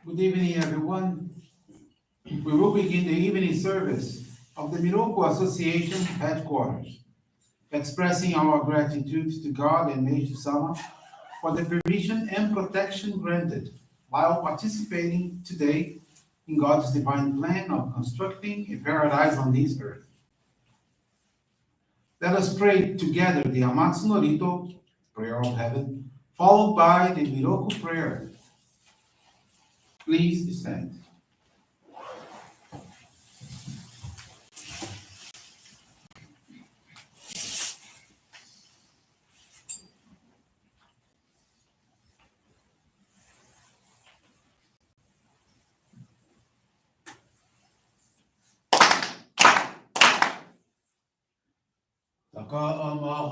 Good evening, everyone. We will begin the evening service of the Miroku Association headquarters, expressing our gratitude to God and Meishu-sama for the permission and protection granted while participating today in God's divine plan of constructing a paradise on this earth. Let us pray together the Amatsu-Norito, Prayer of Heaven, followed by the Miroku Prayer. Please stand.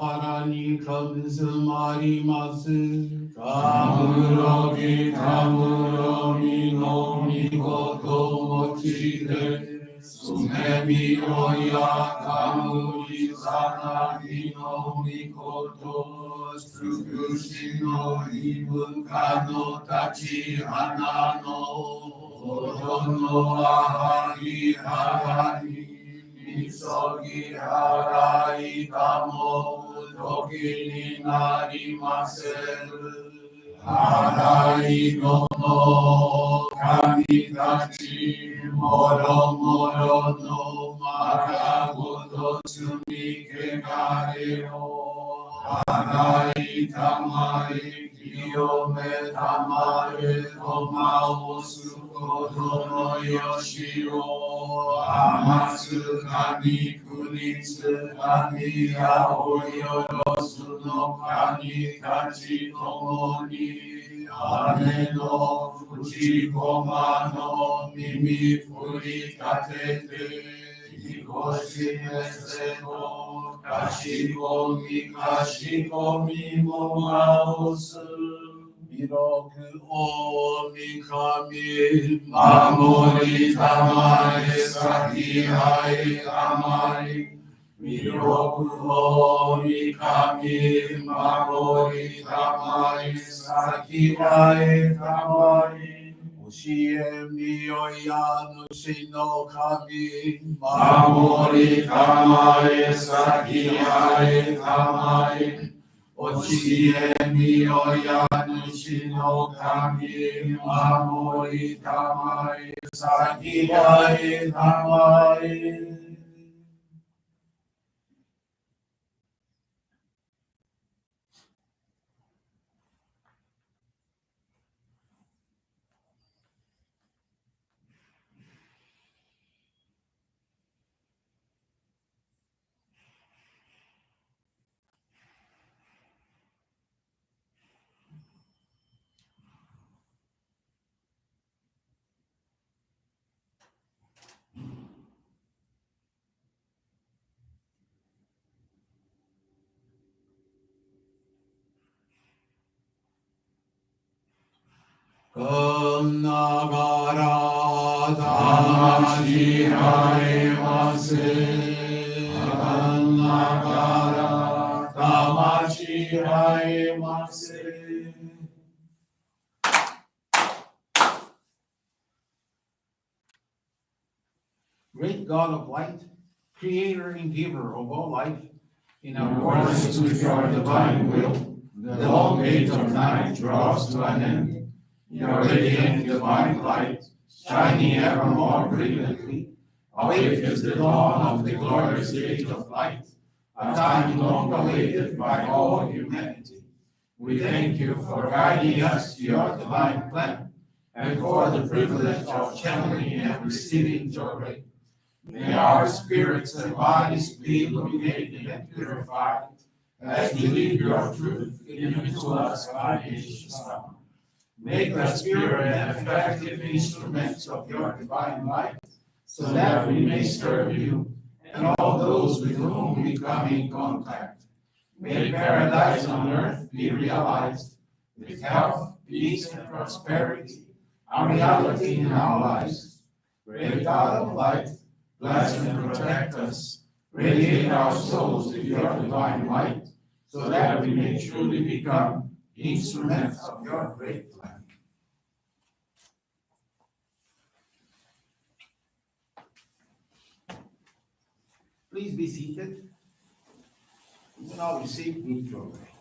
하나님 감사마리마스 다무러기 다무러미 노미고도 모치데 수메미로야 다무리 사나기 노미고도 스쿠시노 이분 가노 타치 하나노 오도노 아하리 하라니 미소기 하라이 가모 도기니 나리마세르 하라이 노노 가미다치 모로모로 노마라고도 스미케 가레오 하라이 타마이 기요메 타마레 도마오스 고도노 요시오 아마스 가니 구니스 가니 야오요로스 노 가니 가치 도모니 아네노 fujikomano mimi furitatete 이곳이 메세도 가시고미 가시고미 모마오스 미로그 오미카미 마모리 타마에 사기하에 타마이 미로그 오미카미 마모리 타마에 사기하에 타마이 오시에 미요야 누시노 카미 마모리 타마에 사기하에 타마이 오시에 미요야 누시노 카미 마모리 타마에 사기하에 타마이 건나가라 다마시하에 마세 건나가라 다마시하에 마세 Great God of light, creator and giver of all life, in In accordance with your divine will, the long age of night draws to an end. Your radiant divine light, shining ever more brilliantly, awakens the dawn of the glorious age of light, a time long awaited by all humanity. We thank you for guiding us to your divine plan, and for the privilege of channeling and receiving Johrei. May our spirits and bodies be illuminated and purified, as we live your truth given to us by Meishu-sama. Make us pure and effective instruments of your divine light, so that we may serve you and all those with whom we come in contact. May paradise on earth be realized, with health, peace, and prosperity, a reality in our lives. Great God of light, bless and protect us, radiate our souls with your divine light, so that we may truly become instruments of your great plan. Please be seated. We will now receive good Johrei.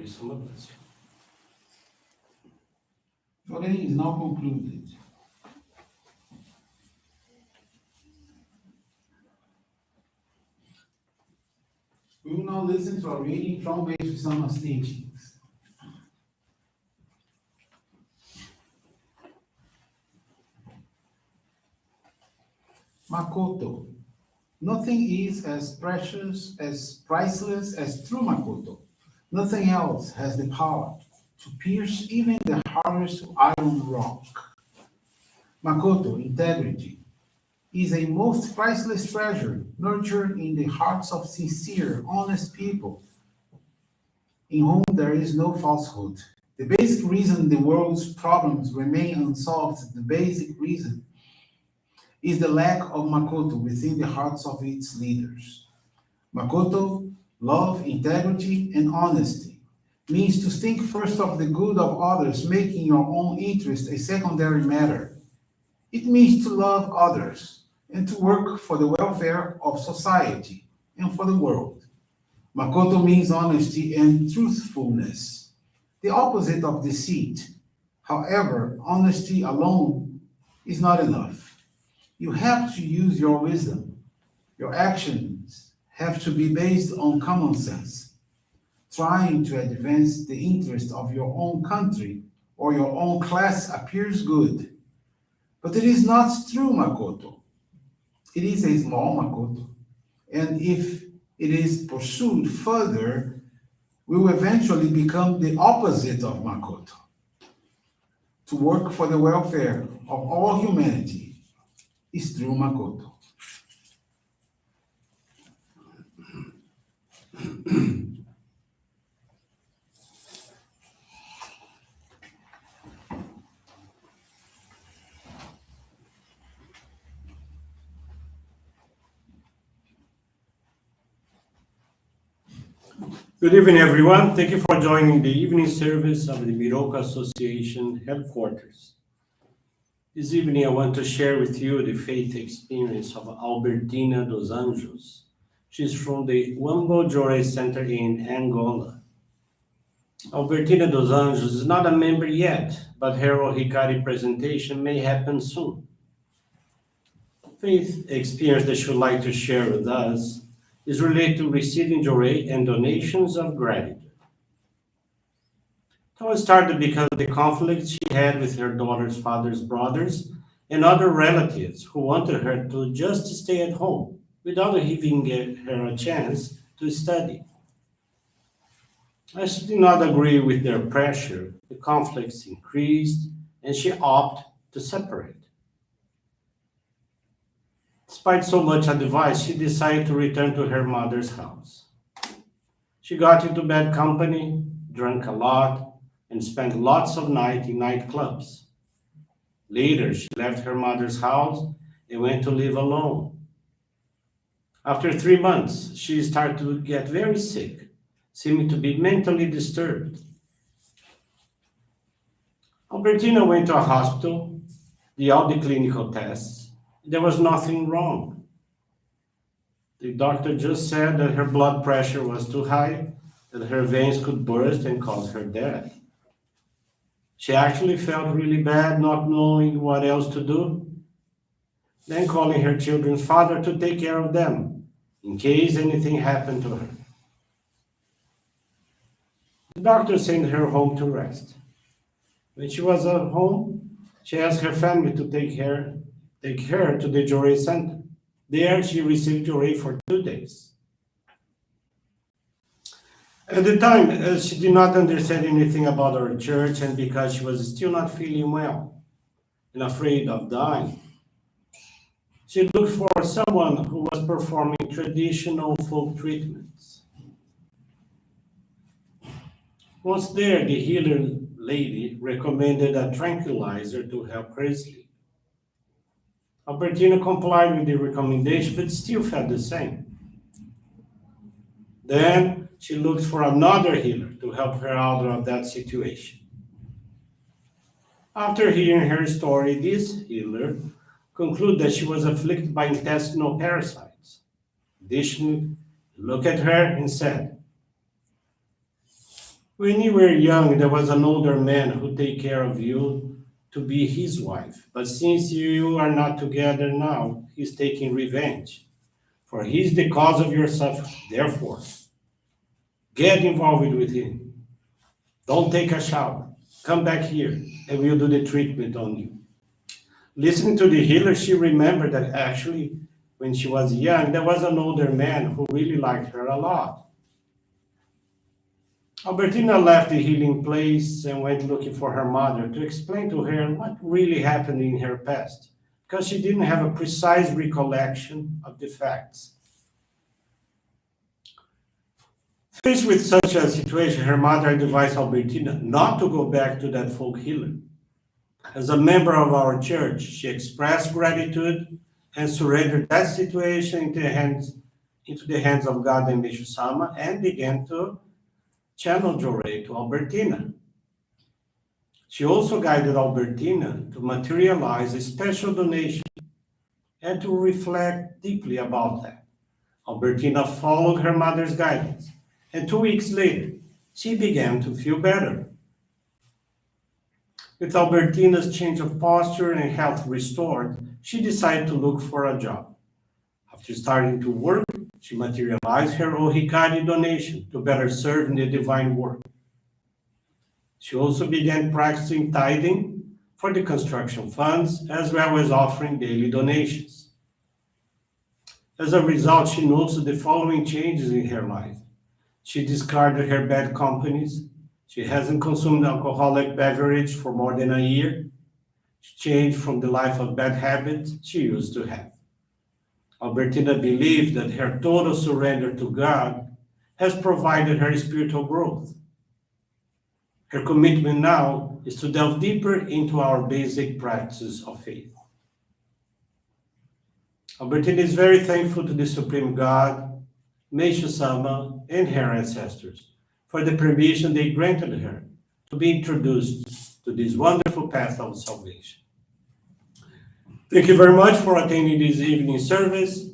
Meishu-sama bless you. Johrei is now concluded. We will now listen to a reading from Meishu-sama's teachings. Makoto. Nothing is as precious, as priceless as true Makoto. Nothing else has the power to pierce even the hardest iron rock. Makoto, integrity, is a most priceless treasure nurtured in the hearts of sincere, honest people in whom there is no falsehood. The basic reason the world's problems remain unsolved, the basic reason is the lack of Makoto within the hearts of its leaders. Makoto, love, integrity, and honesty means to think first of the good of others, making your own interest a secondary matter. It means to love others and to work for the welfare of society and for the world. Makoto means honesty and truthfulness, the opposite of deceit. However, honesty alone is not enough. You have to use your wisdom. Your actions have to be based on common sense. Trying to advance the interest of your own country or your own class appears good, but it is not true Makoto. It is a small Makoto. And if it is pursued further, will eventually become the opposite of Makoto. To work for the welfare of all humanity is true Makoto. Good evening, everyone. Thank you for joining the evening service of the Miroku Association headquarters. This evening, I want to share with you the faith experience of Albertina dos Anjos. She's from the Wambo Johrei Center in Angola. Albertina dos Anjos is not a member yet, but her Hikari presentation may happen soon. Faith experience that she would like to share with us is related to receiving Johrei and donations of gratitude. It all started because of the conflict she had with her daughter's father's brothers and other relatives who wanted her to just stay at home without giving her a chance to study. As she did not agree with their pressure, the conflicts increased and she opted to separate. Despite so much advice, she decided to return to her mother's house. She got into bad company, drank a lot, and spent lots of nights in nightclubs. Later, she left her mother's house and went to live alone. After 3 months, she started to get very sick, seeming to be mentally disturbed. Albertina went to a hospital, did all the clinical tests. There was nothing wrong. The doctor just said that her blood pressure was too high, that her veins could burst and cause her death. She actually felt really bad, not knowing what else to do, then calling her children's father to take care of them, in case anything happened to her. The doctor sent her home to rest. When she was at home, she asked her family to take her to the Johrei Center. There, she received Johrei for 2 days. At the time, she did not understand anything about our church, and because she was still not feeling well and afraid of dying, she looked for someone who was performing traditional folk treatments. Once there, the healer lady recommended a tranquilizer to help her sleep. Albertina complied with the recommendation, but still felt the same. Then she looked for another healer to help her out of that situation. After hearing her story, this healer concluded that she was afflicted by intestinal parasites. Additionally, he looked at her and said, When you were young, there was an older man who take care of you to be his wife. But since you are not together now, he's taking revenge. For he's the cause of your suffering. Therefore, get involved with him. Don't take a shower. Come back here and we'll do the treatment on you. Listening to the healer, she remembered that actually, when she was young, there was an older man who really liked her a lot. Albertina left the healing place and went looking for her mother to explain to her what really happened in her past, because she didn't have a precise recollection of the facts. Faced with such a situation, her mother advised Albertina not to go back to that folk healer. As a member of our church, she expressed gratitude and surrendered that situation into the hands of God and Meishu-sama, and began to channel Johrei to Albertina. She also guided Albertina to materialize a special donation and to reflect deeply about that. Albertina followed her mother's guidance, and 2 weeks later, she began to feel better. With Albertina's change of posture and health restored, she decided to look for a job. After starting to work, she materialized her ohikari donation to better serve in the divine work. She also began practicing tithing for the construction funds, as well as offering daily donations. As a result, she noticed the following changes in her life. She discarded her bad companies. She hasn't consumed alcoholic beverage for more than a year. She changed from the life of bad habits she used to have. Albertina believed that her total surrender to God has provided her spiritual growth. Her commitment now is to delve deeper into our basic practices of faith. Albertina is very thankful to the Supreme God, Meishu-sama, and her ancestors for the permission they granted her to be introduced to this wonderful path of salvation. Thank you very much for attending this evening service.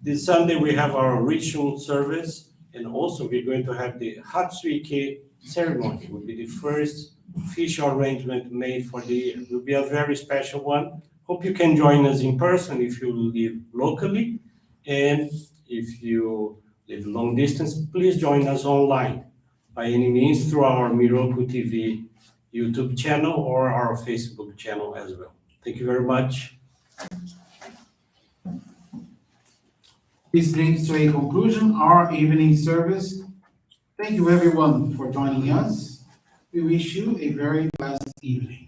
This Sunday we have our ritual service, and also we're going to have the Hatsuike ceremony. It will be the first official arrangement made for the year. It will be a very special one. Hope you can join us in person if you live locally, and if you live long distance, please join us online by any means through our Miroku TV YouTube channel or our Facebook channel as well. Thank you very much. This brings to a conclusion our evening service. Thank you everyone for joining us. We wish you a very blessed evening.